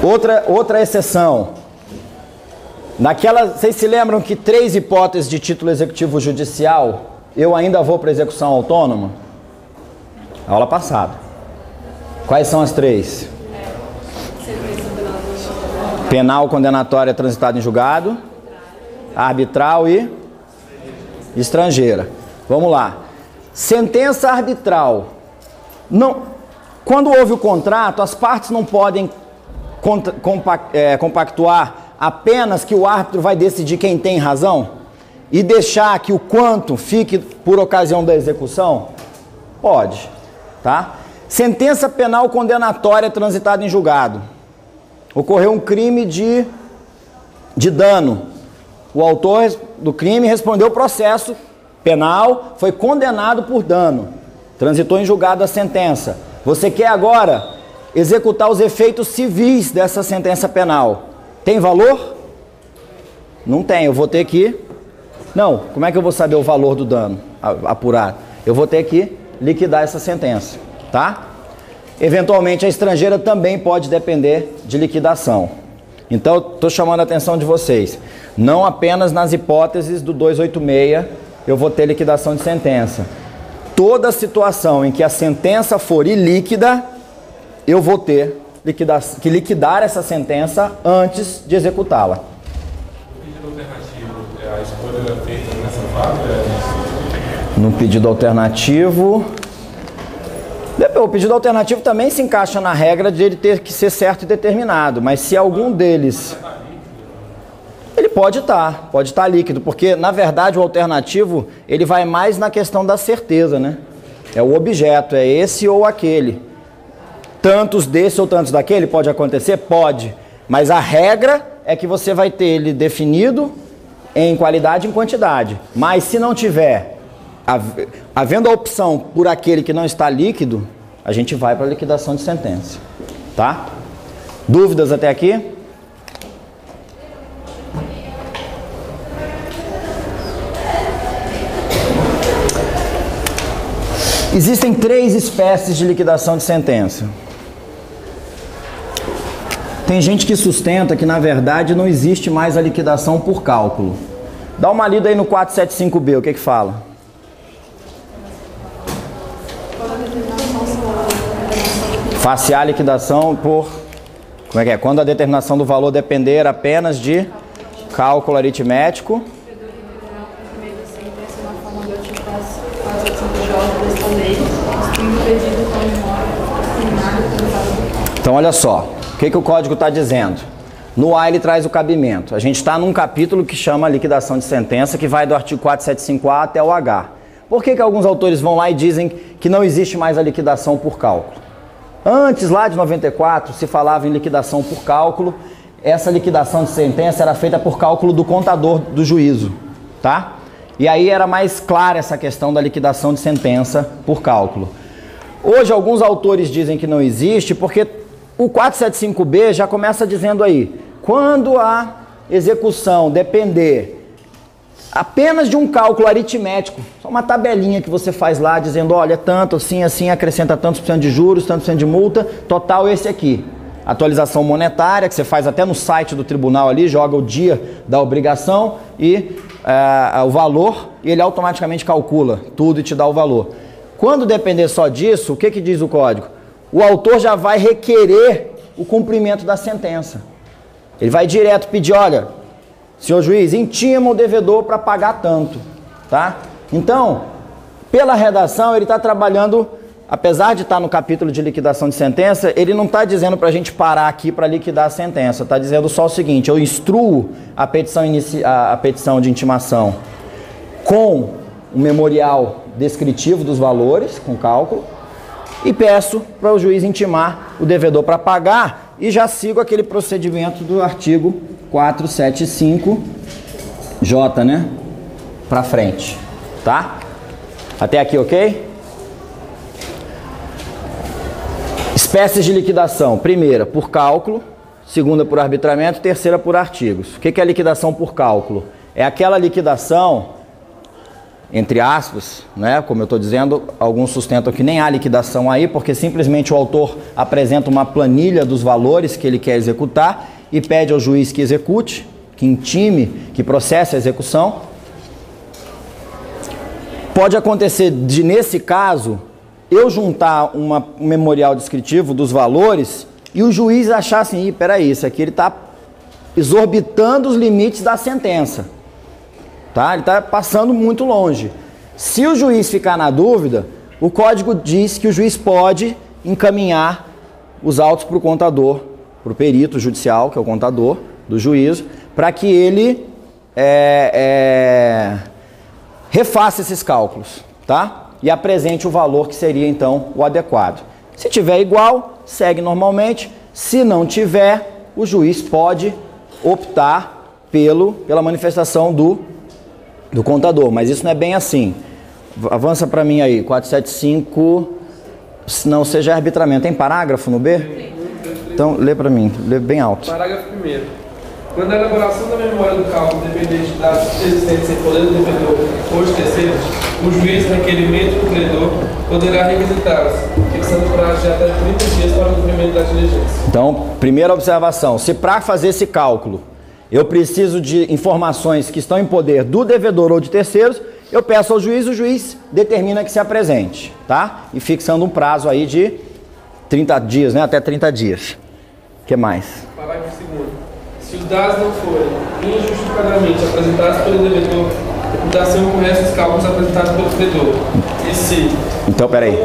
Outra exceção. Vocês se lembram que 3 hipóteses de título executivo judicial eu ainda vou para execução autônoma? Aula passada. Quais são as 3? Penal, condenatória, transitado em julgado, arbitral e estrangeira. Vamos lá. Sentença arbitral. Quando houve o contrato, as partes não podem compactuar apenas que o árbitro vai decidir quem tem razão e deixar que o quanto fique por ocasião da execução? Pode, tá? Sentença penal condenatória transitada em julgado. Ocorreu um crime de dano. O autor do crime respondeu o processo penal, foi condenado por dano. Transitou em julgado a sentença. Você quer agora executar os efeitos civis dessa sentença penal. Tem valor? Não tem, eu vou ter que... Não, como é que eu vou saber o valor do dano apurado? Eu vou ter que liquidar essa sentença, tá? Eventualmente a estrangeira também pode depender de liquidação. Então, estou chamando a atenção de vocês. Não apenas nas hipóteses do 286 eu vou ter liquidação de sentença. Toda situação em que a sentença for ilíquida, eu vou ter que liquidar essa sentença antes de executá-la. O pedido alternativo, a escolha feita nessa fase? No pedido alternativo... O pedido alternativo também se encaixa na regra de ele ter que ser certo e determinado, mas se algum deles... Ele pode estar líquido, porque na verdade o alternativo ele vai mais na questão da certeza, né? É o objeto, é esse ou aquele. Tantos desse ou tantos daquele pode acontecer? Pode, mas a regra é que você vai ter ele definido em qualidade e em quantidade. Mas se não tiver, havendo a opção por aquele que não está líquido, a gente vai para a liquidação de sentença, tá? Dúvidas até aqui? Existem 3 espécies de liquidação de sentença. Tem gente que sustenta que, na verdade, não existe mais a liquidação por cálculo. Dá uma lida aí no 475B, o que fala? Facear a liquidação por... Como é que é? Quando a determinação do valor depender apenas de cálculo aritmético... Então, olha só, o que o código está dizendo? No A ele traz o cabimento. A gente está num capítulo que chama liquidação de sentença, que vai do artigo 475A até o H. Por que alguns autores vão lá e dizem que não existe mais a liquidação por cálculo? Antes, lá de 94, se falava em liquidação por cálculo. Essa liquidação de sentença era feita por cálculo do contador do juízo, tá? E aí era mais clara essa questão da liquidação de sentença por cálculo. Hoje, alguns autores dizem que não existe, porque o 475B já começa dizendo aí, quando a execução depender apenas de um cálculo aritmético, só uma tabelinha que você faz lá, dizendo, olha, tanto, assim, assim, acrescenta tantos por cento de juros, tantos por cento de multa, total esse aqui. Atualização monetária, que você faz até no site do tribunal ali, joga o dia da obrigação e o valor, e ele automaticamente calcula tudo e te dá o valor. Quando depender só disso, o que diz o código? O autor já vai requerer o cumprimento da sentença. Ele vai direto pedir, olha, senhor juiz, intima o devedor para pagar tanto, tá? Então, pela redação, ele está trabalhando, apesar de estar no capítulo de liquidação de sentença, ele não está dizendo para a gente parar aqui para liquidar a sentença, está dizendo só o seguinte, eu instruo a petição de intimação com um memorial descritivo dos valores, com cálculo, e peço para o juiz intimar o devedor para pagar e já sigo aquele procedimento do artigo 475J, né? Para frente, tá? Até aqui, ok? Espécies de liquidação. Primeira, por cálculo. Segunda, por arbitramento. Terceira, por artigos. O que é a liquidação por cálculo? É aquela liquidação entre aspas, né? Como eu estou dizendo, alguns sustentam que nem há liquidação aí, porque simplesmente o autor apresenta uma planilha dos valores que ele quer executar e pede ao juiz que execute, que intime, que processe a execução. Pode acontecer de, nesse caso, eu juntar um memorial descritivo dos valores e o juiz achar assim, peraí, isso aqui ele está exorbitando os limites da sentença. Tá? Ele está passando muito longe. Se o juiz ficar na dúvida, o código diz que o juiz pode encaminhar os autos para o contador, para o perito judicial, que é o contador do juízo, para que ele refaça esses cálculos, tá? E apresente o valor que seria então o adequado. Se tiver igual, segue normalmente. Se não tiver, o juiz pode optar pela manifestação do contador, mas isso não é bem assim. Avança para mim aí, 475, não seja arbitramento. Tem parágrafo no B? Então, lê para mim, lê bem alto. Parágrafo 1º. Quando a elaboração da memória do cálculo depender de dados existentes em poder do devedor ou de terceiros, o juiz, requerimento do credor, poderá requisitá-los, fixando prazo de até 30 dias para o cumprimento da diligência. Então, primeira observação, se para fazer esse cálculo eu preciso de informações que estão em poder do devedor ou de terceiros, eu peço ao juiz, o juiz determina que se apresente, tá? E fixando um prazo aí de 30 dias, né? Até 30 dias. O que mais? Parágrafo 2º. Se os dados não forem injustificadamente apresentados pelo devedor, a reputação corrige os cálculos apresentados pelo credor. E se... Então, peraí.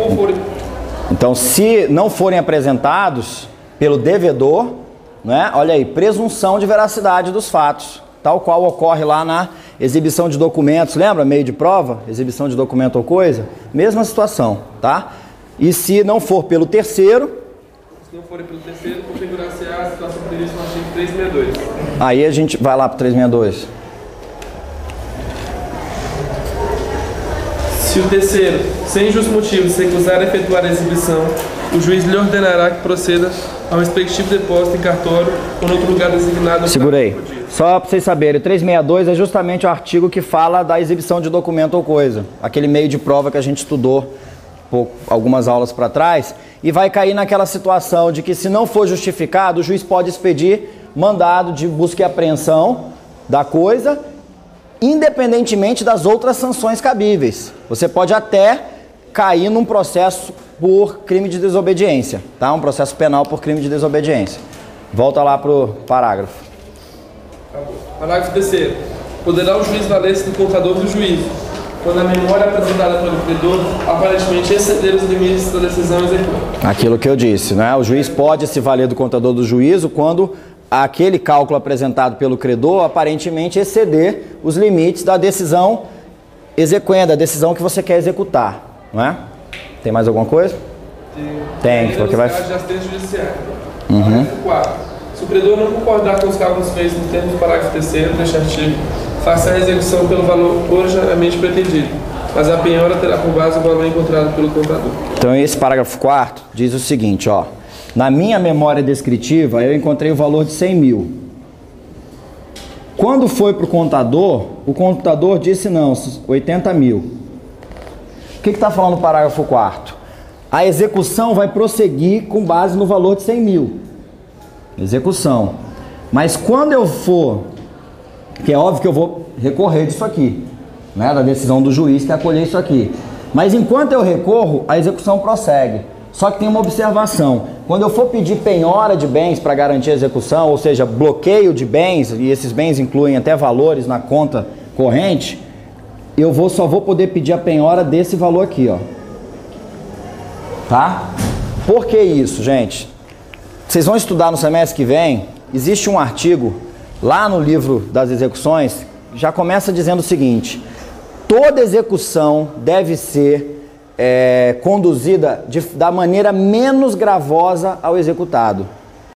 Então, se não forem apresentados pelo devedor, né? Olha aí, presunção de veracidade dos fatos, tal qual ocorre lá na exibição de documentos, lembra? Meio de prova, exibição de documento ou coisa, mesma situação, tá? E se não for pelo terceiro... Se não for pelo terceiro, configurar-se a situação prevista no artigo 362. Aí a gente vai lá para o 362. Se o terceiro, sem justo motivo, se recusar a efetuar a exibição, o juiz lhe ordenará que proceda ao respectivo depósito em cartório ou em outro lugar designado. Segurei. Só para vocês saberem, o 362 é justamente o artigo que fala da exibição de documento ou coisa. Aquele meio de prova que a gente estudou algumas aulas para trás. E vai cair naquela situação de que, se não for justificado, o juiz pode expedir mandado de busca e apreensão da coisa, independentemente das outras sanções cabíveis. Você pode até cair num processo por crime de desobediência, tá? Um processo penal por crime de desobediência. Volta lá pro parágrafo. Parágrafo 3º. Poderá o juiz valer-se do contador do juízo, quando a memória apresentada pelo credor aparentemente exceder os limites da decisão executada. Aquilo que eu disse, né? O juiz pode se valer do contador do juízo quando aquele cálculo apresentado pelo credor aparentemente exceder os limites da decisão exequenda, da decisão que você quer executar, não é? Tem mais alguma coisa? Tem, porque vai... De assistência judiciária. Parágrafo 4. Se o credor não concordar com os cálculos feitos no termo do parágrafo 3º deste artigo, faça a execução pelo valor originalmente pretendido, mas a penhora terá por base o valor encontrado pelo contador. Então esse parágrafo 4º diz o seguinte, ó. Na minha memória descritiva, eu encontrei o valor de 100 mil. Quando foi para o contador disse não, 80 mil. O que está falando o parágrafo 4º? A execução vai prosseguir com base no valor de 100 mil. Execução. Mas quando eu for, que é óbvio que eu vou recorrer disso aqui, né, da decisão do juiz que acolheu isso aqui. Mas enquanto eu recorro, a execução prossegue. Só que tem uma observação. Quando eu for pedir penhora de bens para garantir a execução, ou seja, bloqueio de bens, e esses bens incluem até valores na conta corrente, eu só vou poder pedir a penhora desse valor aqui, ó. Tá? Por que isso, gente? Vocês vão estudar no semestre que vem, existe um artigo lá no livro das execuções, já começa dizendo o seguinte: toda execução deve ser conduzida da maneira menos gravosa ao executado.